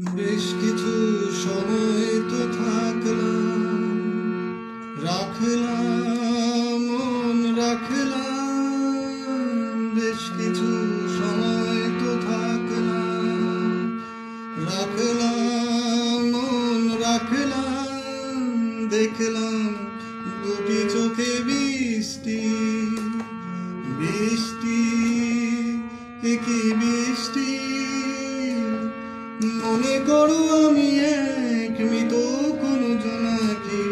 বেশ কিছু সময় তো থাকলাম, রাখলাম মন রাখলাম। বেশ কিছু সময় তো থাকলাম, রাখলাম মন রাখলাম। দেখলাম দুটি চোখে বৃষ্টি, বৃষ্টি কি বৃষ্টি। মনে করো আমি এক মৃত কোনো জোনাকি,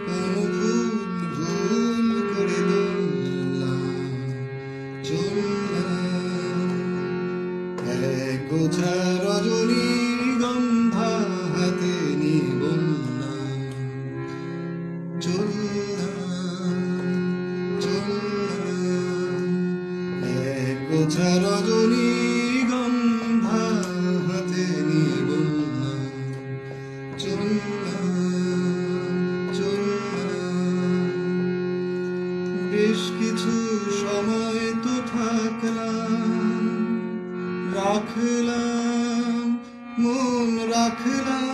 কোনো ভুল করে চললাম। এক গোছা রজনীগন্ধা হাতে নিয়ে বললাম চললাম। এক গোছা রজনীগন্ধা হাতে নিয়ে বললাম চললাম। বেশ কিছু সময় তো থাকলাম, রাখলাম মন রাখলাম।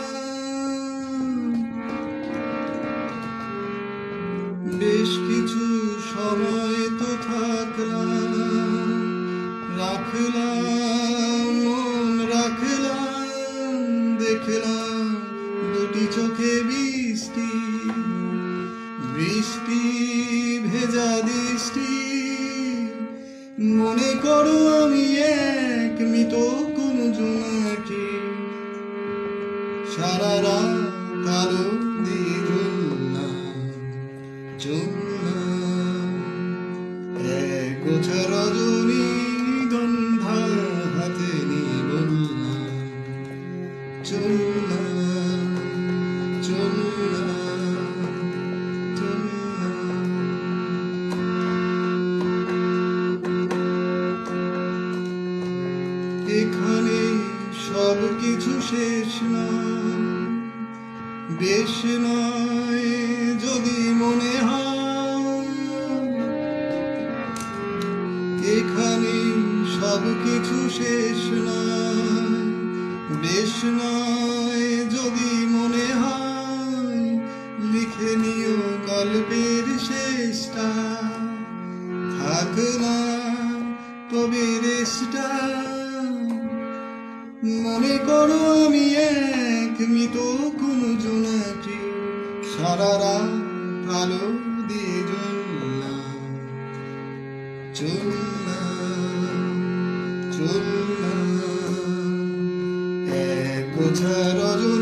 বেশ কিছু সময় তো থাকলাম, রাখলাম মন রাখলাম। দেখলাম দুটি চোখে বৃষ্টি, বৃষ্টি ভেজা দৃষ্টি। মনে করো আমি এক মৃত কোন জোনাকি, সারা রাত আলো দিয়ে চললাম। এক গোছা রজনীগন্ধা হাতে নিয়ে বললাম চললাম চললাম। এখানে সব কিছু শেষ নয়, বেশ নয় যদি মনে হয়। এখানে সব কিছু শেষ নয়, বেশ নয় যদি মনে হয়। লিখে নিও গল্পের শেষটা, থাক না তবে রেশটা। মনে করো আমি এক মৃত কোন জোনাকি, সারা রাত আলো দিয়ে চললাম। এক গোছা রজনী